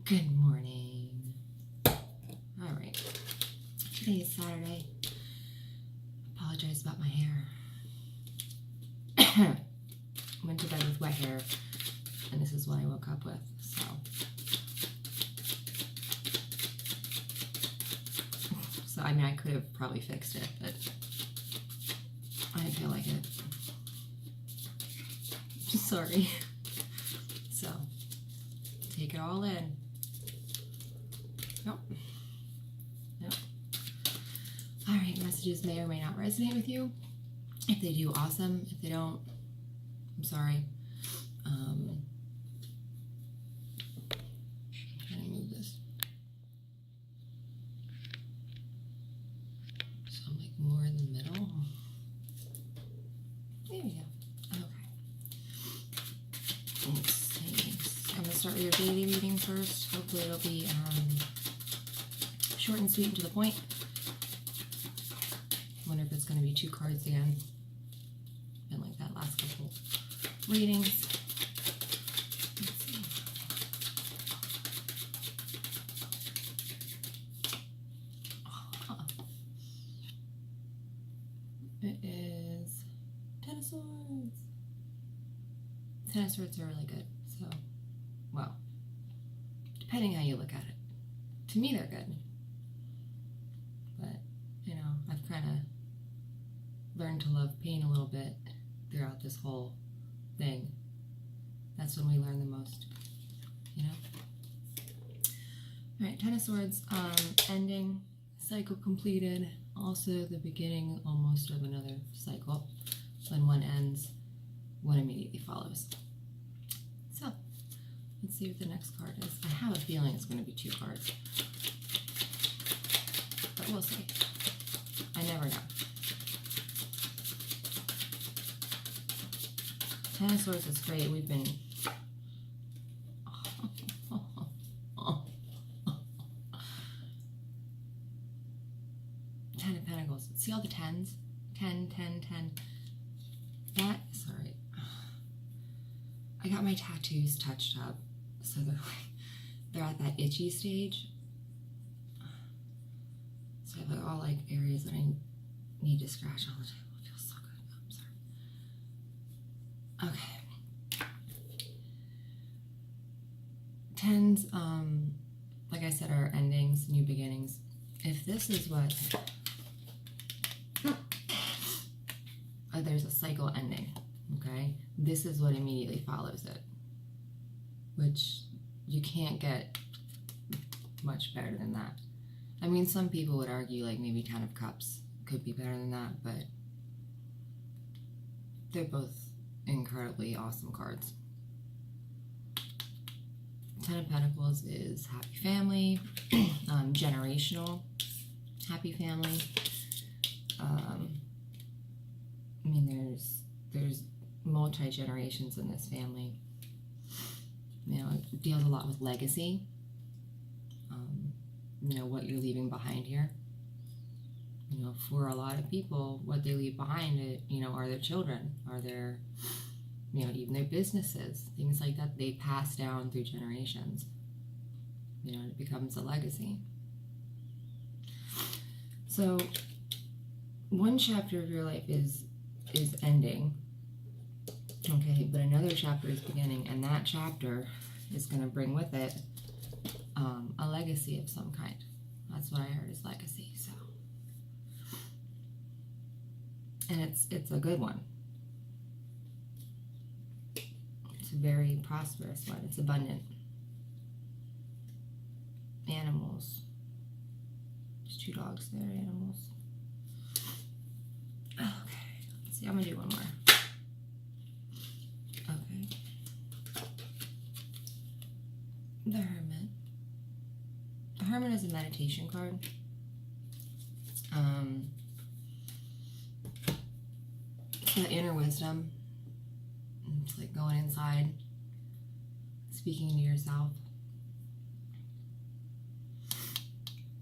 Good morning. All right. Today is Saturday. Apologize about my hair. Went to bed with wet hair, and this is what I woke up with. So I mean, I could have probably fixed it, but I didn't feel like it. Just sorry. So take it all in. Nope. All right, messages may or may not resonate with you. If they do, awesome. If they don't, I'm sorry. I'm trying to move this. So I'm like more in the middle. There we go. Okay. Let's see. I'm going to start with your daily reading first. Hopefully it'll be short and sweet and to the point. Wonder if it's going to be 2 cards again. Been like that last couple readings. Let's see. It is 10 of Swords. 10 of Swords are really good. So, well, depending how you look at it. To me, they're good. But, you know, I've kind of learned to love pain a little bit throughout this whole thing. That's when we learn the most, you know? Alright, 10 of Swords, ending, cycle completed, also the beginning almost of another cycle. When one ends, one immediately follows. So, let's see what the next card is. I have a feeling it's going to be 2 cards. But we'll see. I never know. 10 of Swords is great. We've been... Ten of Pentacles. See all the 10s? 10, 10, 10. That... Sorry. I got my tattoos touched up. So they're at that itchy stage. So I have like all like areas that I need to scratch all the time. It feels so good. Oh, I'm sorry. Okay. 10s, like I said, are endings, new beginnings. If this is what there's a cycle ending, okay? This is what immediately follows it, which you can't get much better than that. I mean, some people would argue like maybe 10 of Cups could be better than that, but they're both incredibly awesome cards. 10 of Pentacles is happy family, generational happy family. I mean, there's multi-generations in this family. You know, it deals a lot with legacy. You know, what you're leaving behind here. You know, for a lot of people, what they leave behind, you know, are their children, are their, you know, even their businesses, things like that they pass down through generations. You know, it becomes a legacy. So, one chapter of your life is ending, okay, but another chapter is beginning, and that chapter is going to bring with it a legacy of some kind. That's what I heard is legacy. So, and it's a good one. It's a very prosperous one. It's abundant. Animals. There's 2 dogs there. Animals. Okay. Let's see. I'm gonna do one more. Okay. The Hermit. The Hermit is a meditation card. The inner wisdom. It's like going inside, speaking to yourself.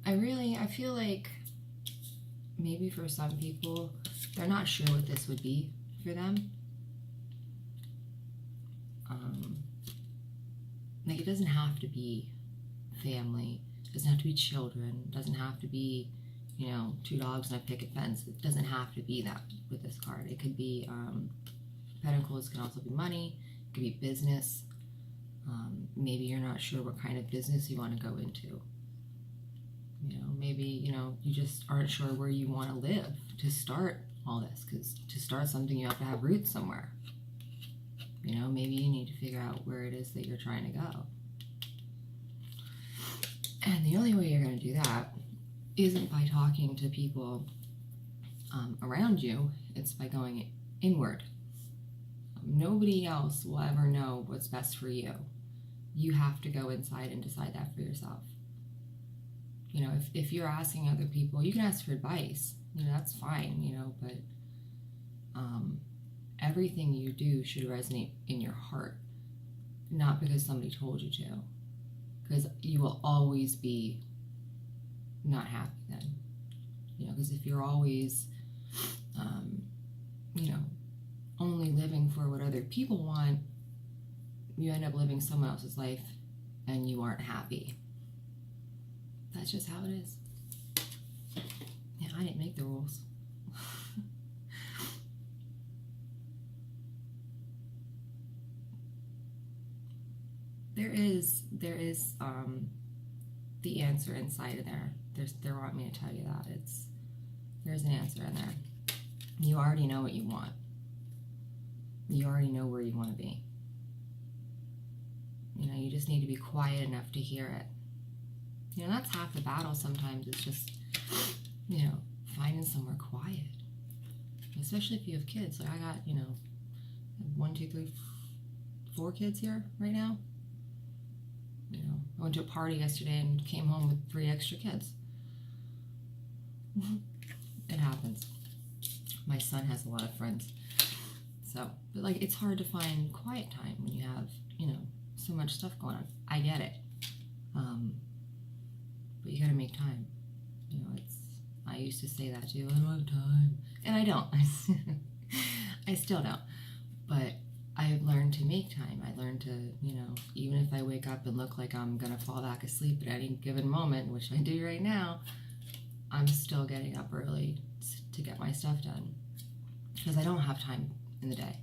I feel like maybe for some people, they're not sure what this would be for them. Like, it doesn't have to be family, it doesn't have to be children, it doesn't have to be, you know, 2 dogs and a picket fence. It doesn't have to be that with this card. It could be, Pentacles can also be money, it could be business. Maybe you're not sure what kind of business you want to go into. You know, maybe, you know, you just aren't sure where you want to live to start all this, because to start something you have to have roots somewhere. You know, maybe you need to figure out where it is that you're trying to go. And the only way you're going to do that isn't by talking to people around you, it's by going inward. Nobody else will ever know what's best for you. You have to go inside and decide that for yourself. You know, if you're asking other people, you can ask for advice. You know, that's fine, you know, but everything you do should resonate in your heart, not because somebody told you to. Because you will always be not happy then. You know, because if you're always, you know, only living for what other people want, you end up living someone else's life and you aren't happy. That's just how it is. Yeah, I didn't make the rules. There is the answer inside of there. They want me to tell you that. There's an answer in there. You already know what you want. You already know where you want to be. You know, you just need to be quiet enough to hear it. You know, that's half the battle sometimes. It's just, you know, finding somewhere quiet. Especially if you have kids. Like I got, you know, 1, 2, 3, 4 kids here right now. You know, I went to a party yesterday and came home with 3 extra kids. It happens. My son has a lot of friends. So, but like, it's hard to find quiet time when you have, you know, so much stuff going on. I get it. But you gotta make time. You know, I used to say that too, I don't have time. And I don't. I still don't. But I've learned to make time. I learned to, you know, even if I wake up and look like I'm gonna fall back asleep at any given moment, which I do right now, I'm still getting up early to get my stuff done. Because I don't have time in the day,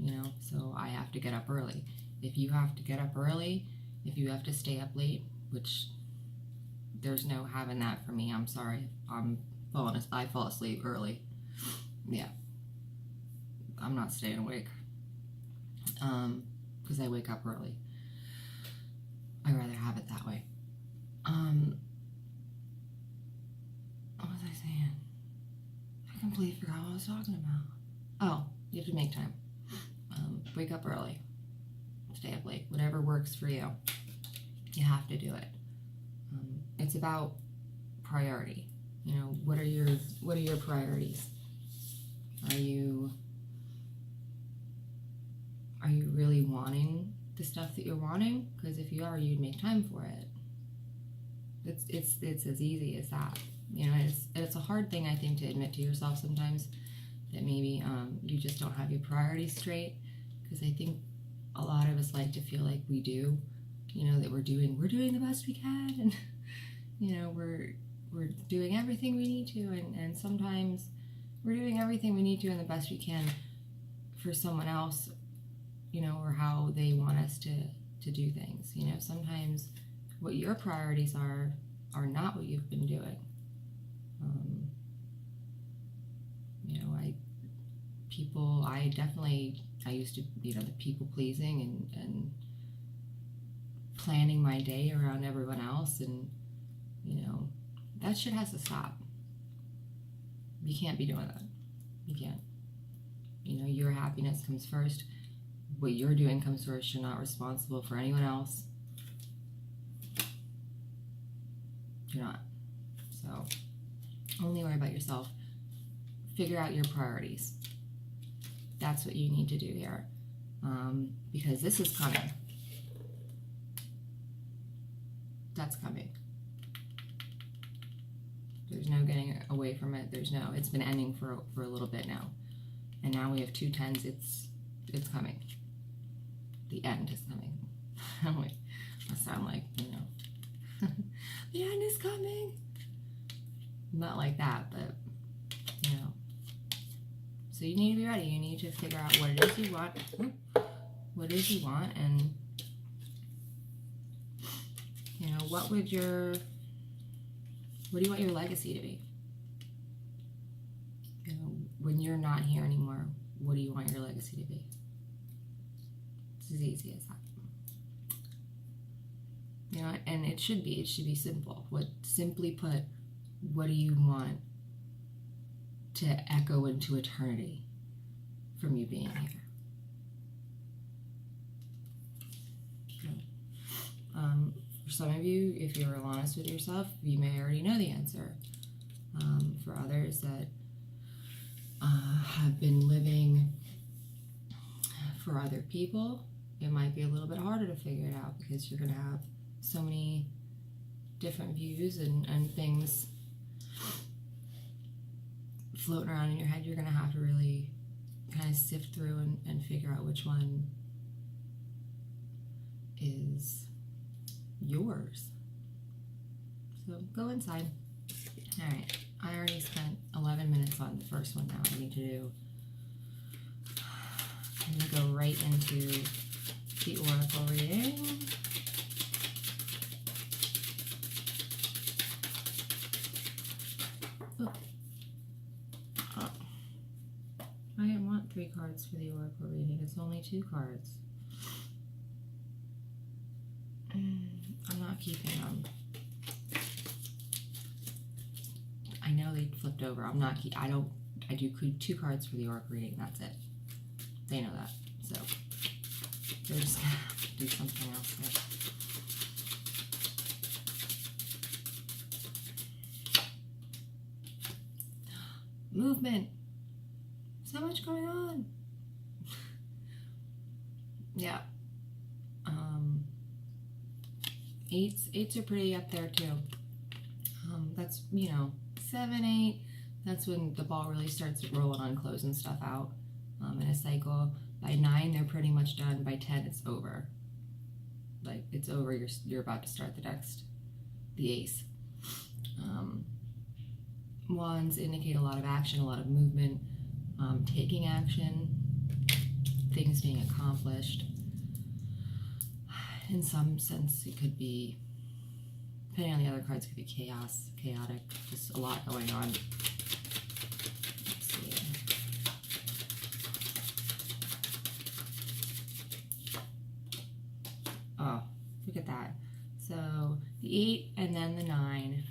you know, so I have to get up early. If you have to get up early, if you have to stay up late, which there's no having that for me, I'm sorry, I fall asleep early. Yeah, I'm not staying awake, because I wake up early. I'd rather have it that way. What was I saying? I completely forgot what I was talking about. Oh, you have to make time. Wake up early. Stay up late. Whatever works for you. You have to do it. It's about priority. You know, what are your priorities? Are you really wanting the stuff that you're wanting? Because if you are, you'd make time for it. It's as easy as that. You know, it's a hard thing, I think, to admit to yourself sometimes, that maybe you just don't have your priorities straight, because I think a lot of us like to feel like we do, you know, that we're doing the best we can, and you know, we're doing everything we need to, and sometimes we're doing everything we need to and the best we can for someone else, you know, or how they want us to do things. You know, sometimes what your priorities are not what you've been doing. You know, I used to, you know, the people pleasing and planning my day around everyone else, and you know, that shit has to stop. You can't be doing that. You can't. You know, your happiness comes first. What you're doing comes first. You're not responsible for anyone else. You're not. So, only worry about yourself. Figure out your priorities. That's what you need to do here. Because this is coming. That's coming. There's no getting away from it. It's been ending for a little bit now. And now we have 2 10s. It's coming. The end is coming. I sound like, you know, the end is coming. Not like that, but you know. So you need to be ready. You need to figure out what it is you want. What it is you want, and you know, what do you want your legacy to be? You know, when you're not here anymore, what do you want your legacy to be? It's as easy as that. You know, and it should be simple. Simply put, what do you want to echo into eternity from you being here? For some of you, if you're real honest with yourself, you may already know the answer. For others that have been living for other people, it might be a little bit harder to figure it out because you're going to have so many different views and things floating around in your head. You're going to have to really kind of sift through and figure out which one is yours. So go inside. All right, I already spent 11 minutes on the first one. Now I need to I'm going to go right into the oracle reading. I didn't want 3 cards for the oracle reading. It's only 2 cards. I'm not keeping them. I know they flipped over. I do 2 cards for the oracle reading. That's it. They know that. So they're just gonna have to do something else there. Movement. So much going on. Yeah. Eights are pretty up there too. That's, 7, 8. That's when the ball really starts rolling on closing stuff out in a cycle. By 9, they're pretty much done. By 10, it's over. Like, it's over. You're about to start the ace. Wands indicate a lot of action, a lot of movement, taking action, things being accomplished. In some sense, it could be, depending on the other cards, it could be chaos, chaotic, just a lot going on. Let's see. Oh, look at that. So the 8 and then the 9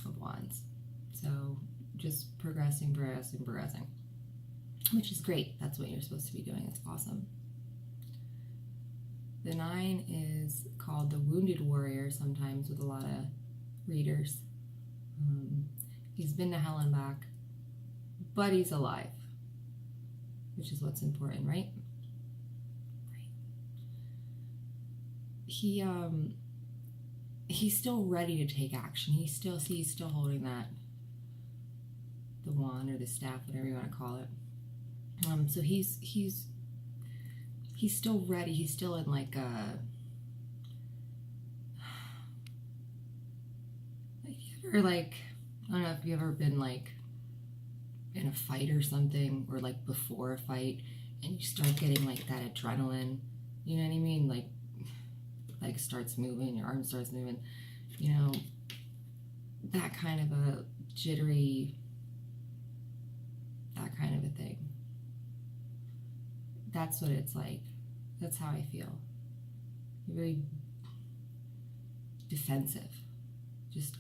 of Wands. So just progressing, which is great. That's what you're supposed to be doing. It's awesome. The 9 is called the Wounded Warrior sometimes with a lot of readers. He's been to hell and back, but he's alive, which is what's important, right? Right. He's still ready to take action. He's still holding the wand or the staff, whatever you want to call it. So he's still ready. He's still in like a, I don't know if you've ever been like in a fight or something, or like before a fight, and you start getting like that adrenaline, you know what I mean? Like starts moving, your arm starts moving, that kind of a jittery, that kind of a thing. That's what it's like. That's how I feel. Very defensive. Just,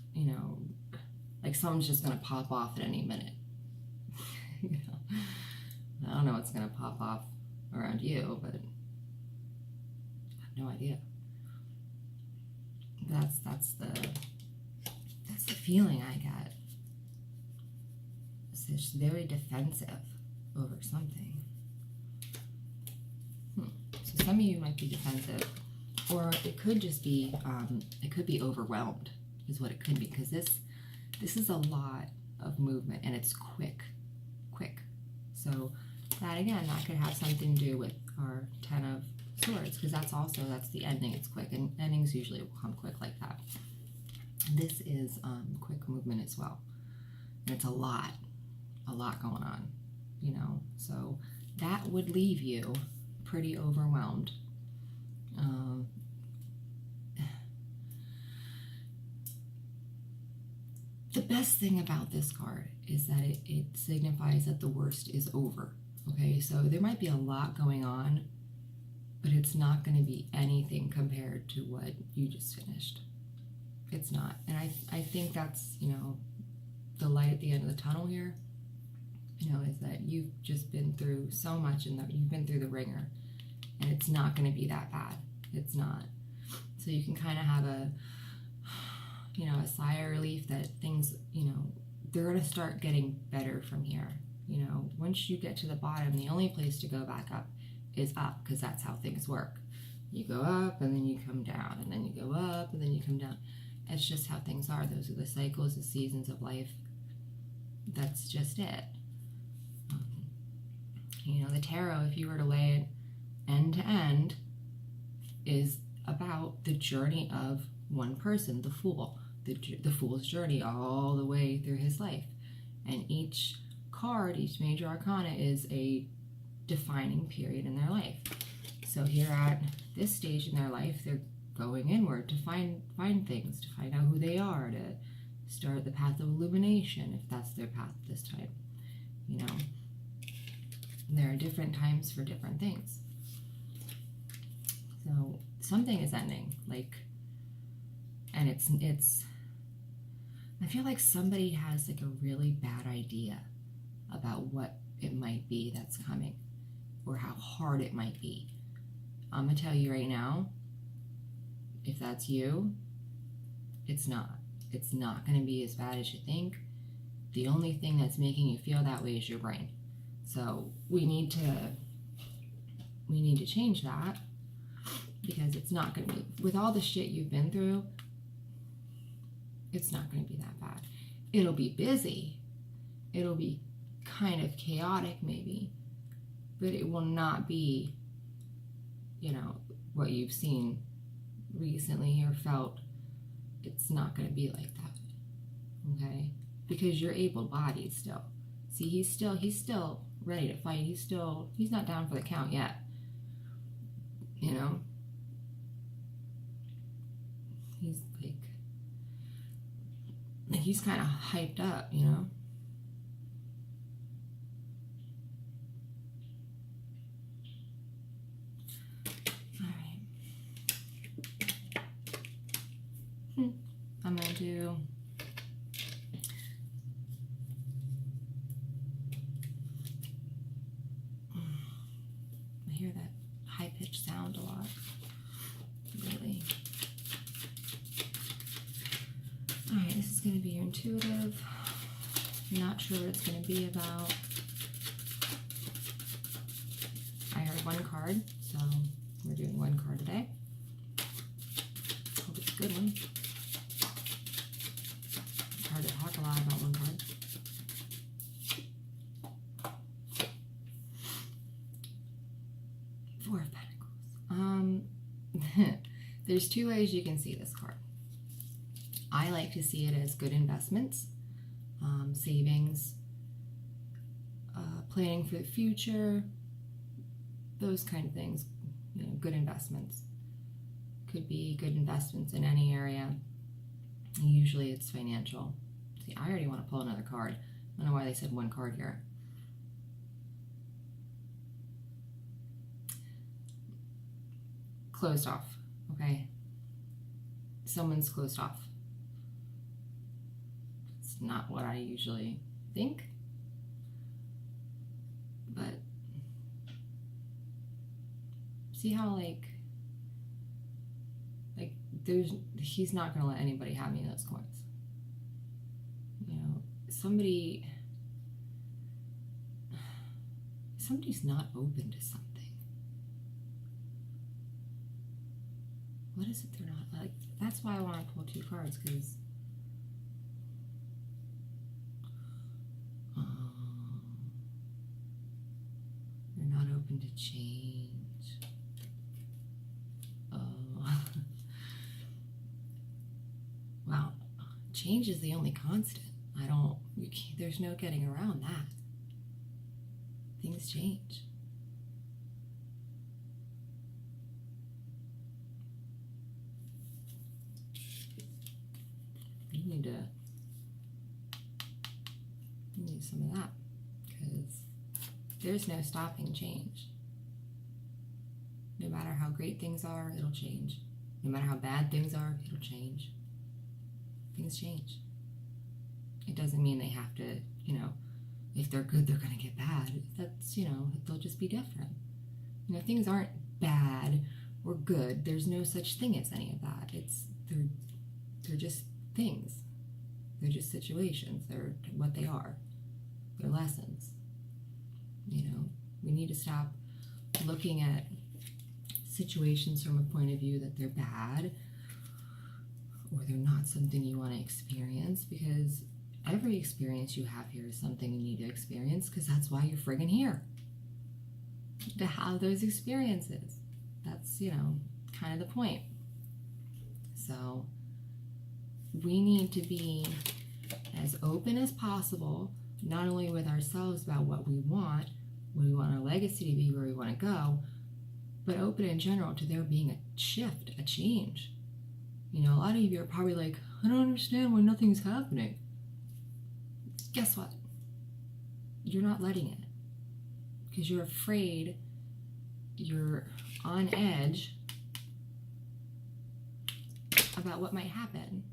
like someone's just going to pop off at any minute. I don't know what's going to pop off around you, but I have no idea. That's the feeling I get. It's just very defensive over something. So some of you might be defensive, or it could just be, it could be overwhelmed, is what it could be, because this is a lot of movement, and it's quick. So that could have something to do with our 10 of Swords, because that's the ending. It's quick, and endings usually will come quick like that. This is quick movement as well. And it's a lot going on, you know. So that would leave you pretty overwhelmed. The best thing about this card is that it signifies that the worst is over. Okay, so there might be a lot going on, but it's not going to be anything compared to what you just finished. It's not. And I think that's, you know, the light at the end of the tunnel here, you know, is that you've just been through so much and you've been through the ringer, and it's not going to be that bad. It's not. So you can kind of have a, you know, a sigh of relief that things, you know, they're going to start getting better from here. You know, once you get to the bottom, the only place to go back up is up, because that's how things work. You go up and then you come down, and then you go up and then you come down. It's just how things are. Those are the cycles, the seasons of life. That's just it. You know, the tarot, if you were to lay it end to end, is about the journey of one person, the Fool. The Fool's journey all the way through his life. And each card, each major arcana, is a defining period in their life. So here at this stage in their life, they're going inward to find things, to find out who they are, to start the path of illumination, if that's their path this time. You know, there are different times for different things. So something is ending, like, and it's I feel like somebody has like a really bad idea about what it might be that's coming, or how hard it might be. I'm gonna tell you right now, if that's you, it's not. It's not gonna be as bad as you think. The only thing that's making you feel that way is your brain. So we need to change that, because it's not gonna be, with all the shit you've been through, it's not going to be that bad. It'll be busy. It'll be kind of chaotic maybe, but it will not be, you know, what you've seen recently or felt. It's not going to be like that, okay? Because you're able-bodied still. See, he's still ready to fight. He's not down for the count yet, you know? He's kind of hyped up, you know? Alright. I'm going to do... I hear that high-pitched sound a lot. Really. Alright, this is going to be your intuitive. I'm not sure what it's going to be about. I heard one card, so we're doing one card today. Hope it's a good one. It's hard to talk a lot about one card. Four of Pentacles. There's two ways you can see this card. I like to see it as good investments, savings, planning for the future, those kind of things. You know, good investments. Could be good investments in any area. Usually it's financial. See, I already want to pull another card. I don't know why they said one card here. Closed off, okay? Someone's closed off. Not what I usually think, but see how like he's not gonna let anybody have any of those coins. You know, somebody's not open to something. What is it they're not like? That's why I want to pull two cards, because you're not open to change. Oh. Wow. change is the only constant. There's no getting around that. Things change. You need some of that, because there's no stopping change. No matter how great things are, it'll change. No matter how bad things are, it'll change. Things change. It doesn't mean they have to, if they're good, they're going to get bad. That's, they'll just be different. Things aren't bad or good. There's no such thing as any of that. They're just things. They're just situations. They're what they are. They're lessons. We need to stop looking at situations from a point of view that they're bad or they're not something you want to experience, because every experience you have here is something you need to experience, because that's why you're friggin' here. To have those experiences. That's, kind of the point. So we need to be as open as possible, not only with ourselves about what we want our legacy to be, where we want to go, but open in general to there being a shift, a change. A lot of you are probably like, I don't understand why nothing's happening. Guess what? You're not letting it. Because you're afraid, you're on edge about what might happen.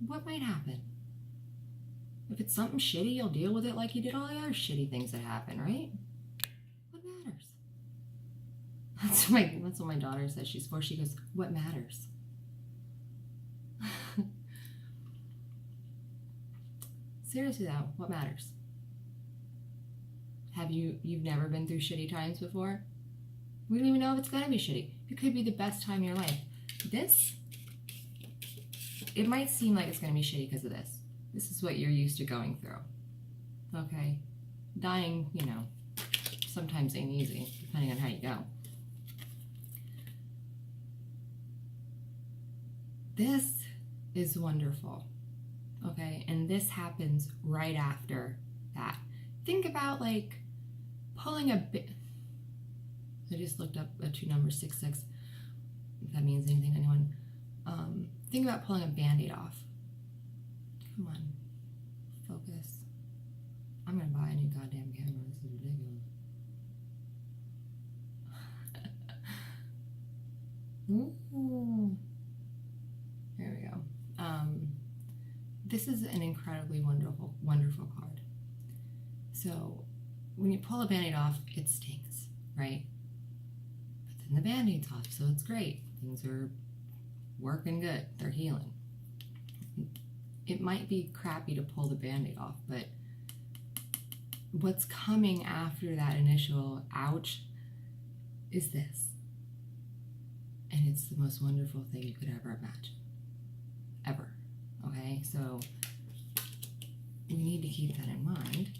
What might happen? If it's something shitty, you'll deal with it like you did all the other shitty things that happen, right? What matters? That's what my daughter says. She's 4. She goes, what matters? Seriously though, what matters? You've never been through shitty times before? We don't even know if it's gonna be shitty. It could be the best time in your life. It might seem like it's gonna be shitty because of this. This is what you're used to going through. Okay? Dying, sometimes ain't easy, depending on how you go. This is wonderful. Okay? And this happens right after that. Think about pulling a bit. I just looked up a 2 number 66. If that means anything to anyone. Think about pulling a band-aid off. Come on. Focus. I'm gonna buy a new goddamn camera. This is ridiculous. Ooh. There we go. This is an incredibly wonderful card. So when you pull a band-aid off, it stings, right? But then the band-aid's off, so it's great. Things are working good. They're healing. It might be crappy to pull the band-aid off, but what's coming after that initial ouch is this. And it's the most wonderful thing you could ever imagine. Ever. Okay? So we need to keep that in mind.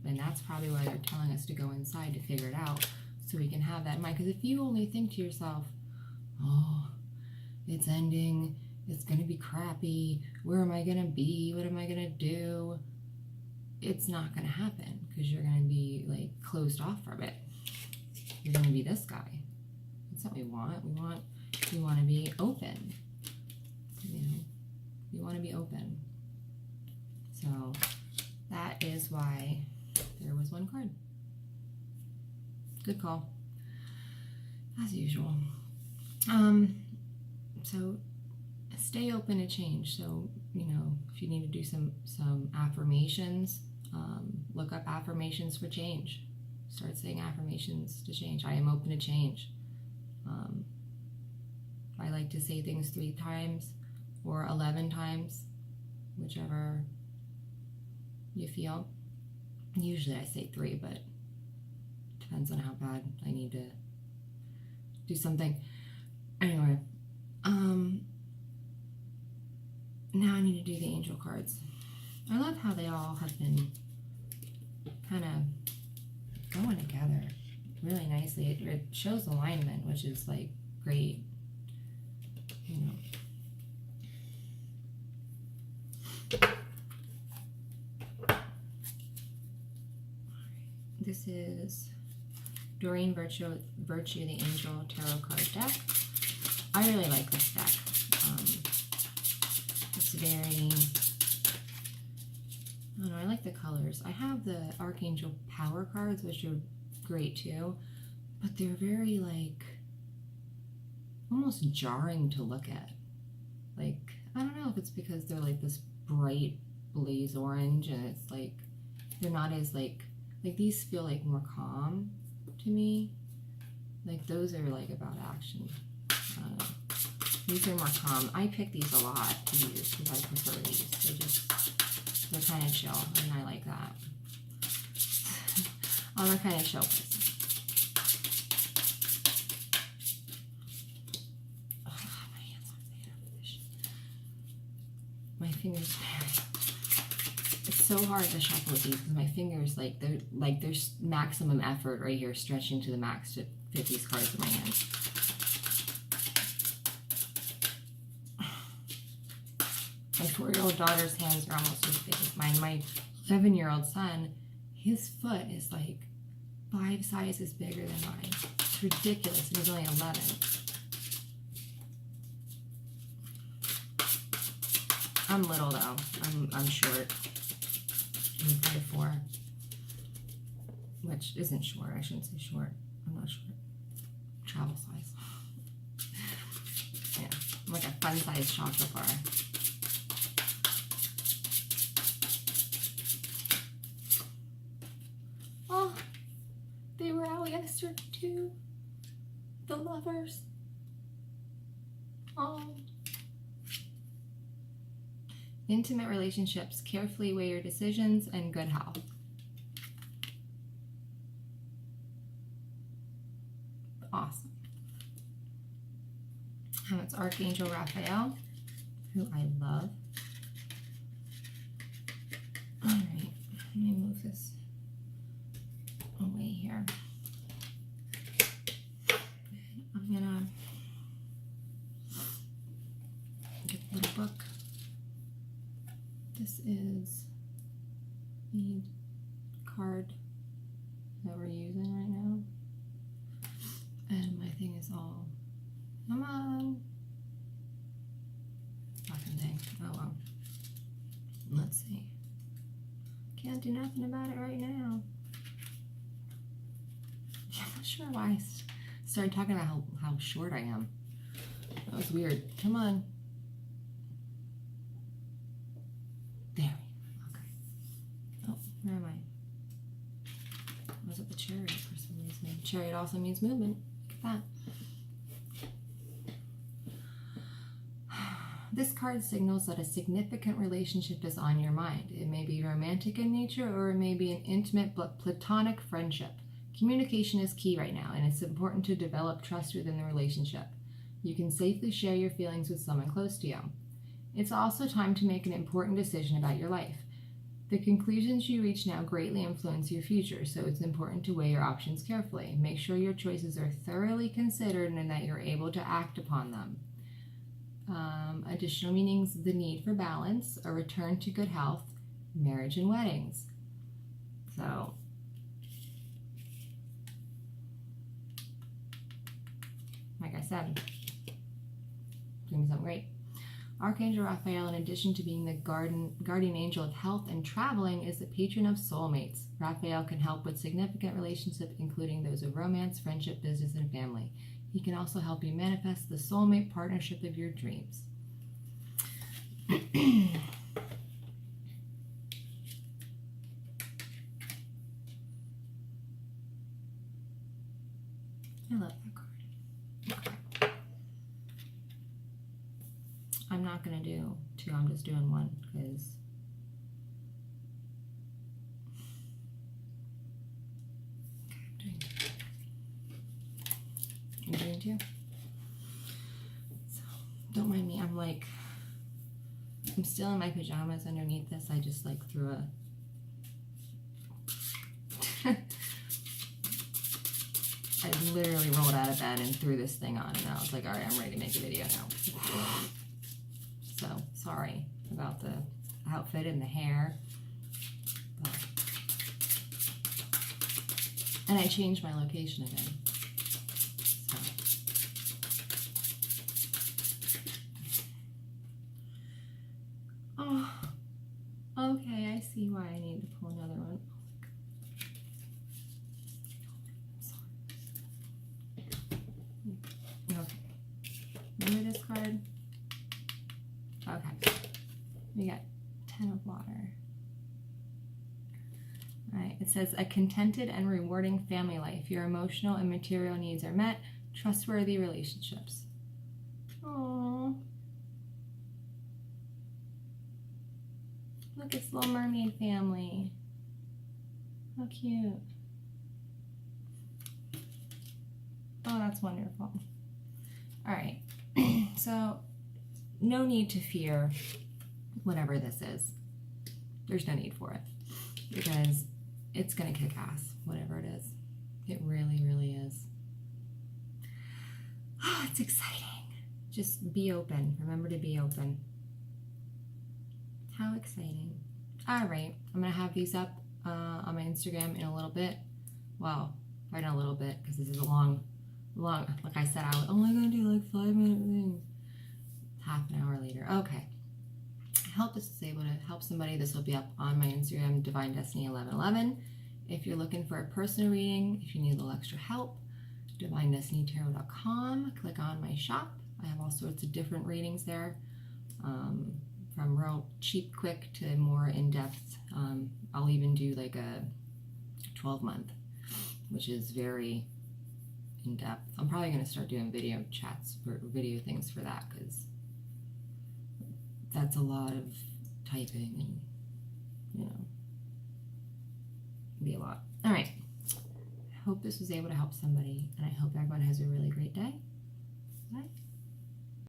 And that's probably why they're telling us to go inside to figure it out, so we can have that in mind. Because if you only think to yourself, oh, it's ending, it's going to be crappy, where am I going to be, what am I going to do? It's not going to happen, because you're going to be closed off from it. You're going to be this guy. That's what we want. We want to be open. We want to be open. So that is why there was one card. Good call. As usual. So stay open to change. So, if you need to do some affirmations, look up affirmations for change. Start saying affirmations to change. I am open to change. I like to say things 3 times or 11 times, whichever you feel. Usually I say 3, but depends on how bad I need to do something. Anyway, now I need to do the angel cards. I love how they all have been kind of going together really nicely. It shows alignment, which is great. This is Doreen Virtue, the Angel Tarot card deck. I really like this deck. It's very, I don't know, I like the colors. I have the Archangel Power cards, which are great too, but they're very like, almost jarring to look at. Like, I don't know if it's because they're like this bright blaze orange and it's like, they're not as like these feel like more calm to me. Like those are like about action. I don't know. These are more calm. I pick these a lot to use because I prefer these. They're kind of chill, and I like that. I'm a kind of chill person. Oh, my hands are there. My fingers. It's so hard to shuffle with these because my fingers, there's maximum effort right here, stretching to the max to fit these cards in my hands. My 4-year-old daughter's hands are almost as big as mine. My 11-year-old son, his foot is like 5 sizes bigger than mine. It's ridiculous, and he's only 11. I'm little though. I'm short. I'm 5'4", which isn't short. I shouldn't say short. I'm not short. Travel size. Yeah, I'm like a fun-sized chocolate bar. Oh, they were out yesterday too. The lovers. Oh. Intimate relationships. Carefully weigh your decisions and good health. Awesome. And it's Archangel Raphael, who I love. All right, let me move this away here. I'm gonna get the little book. This is the card that we're using right now. And my thing is all, come on. Fucking thing. Oh well. Let's see. Can't do nothing about it right now. I'm not sure why I started talking about how short I am. That was weird. Come on. There. Okay. Oh, where am I? Was it the chariot for some reason? Chariot also means movement. Look at that. This card signals that a significant relationship is on your mind. It may be romantic in nature, or it may be an intimate but platonic friendship. Communication is key right now, and it's important to develop trust within the relationship. You can safely share your feelings with someone close to you. It's also time to make an important decision about your life. The conclusions you reach now greatly influence your future, so it's important to weigh your options carefully. Make sure your choices are thoroughly considered and that you're able to act upon them. Additional meanings: the need for balance, a return to good health, marriage and weddings. So, like I said, doing something great. Archangel Raphael, in addition to being the guardian angel of health and traveling, is the patron of soulmates. Raphael can help with significant relationships, including those of romance, friendship, business, and family. He can also help you manifest the soulmate partnership of your dreams. I love that card. Okay. I'm not going to do 2, I'm just doing 1 because I'm doing 2. So don't mind me. I'm still in my pajamas underneath this. I just threw a I literally rolled out of bed and threw this thing on, and I was like, all right, I'm ready to make a video now. So sorry about the outfit and the hair. But And I changed my location again. So. Oh, okay, I see why I need to pull another one. Okay. Remember this card? Okay. We got 10 of water. All right. It says a contented and rewarding family life. Your emotional and material needs are met. Trustworthy relationships. Aww. Look, it's Little Mermaid family. How cute. Oh, that's wonderful. All right. So, no need to fear whatever this is. There's no need for it because it's going to kick ass, whatever it is. It really, really is. Oh, it's exciting. Just be open. Remember to be open. How exciting. All right. I'm going to have these up on my Instagram in a little bit. Well, right in a little bit because this is a long, like I said, I was only going to do like 5-minute thing. Half an hour later. Okay. I hope this is able to help somebody. This will be up on my Instagram, Divine Destiny 1111. If you're looking for a personal reading, if you need a little extra help, divinedestinytarot.com. Click on my shop. I have all sorts of different readings there, from real cheap, quick to more in-depth. I'll even do like a 12-month, which is very in-depth. I'm probably going to start doing video chats or video things for that because that's a lot of typing and, you know, be a lot. All right. I hope this was able to help somebody, and I hope everyone has a really great day. Bye.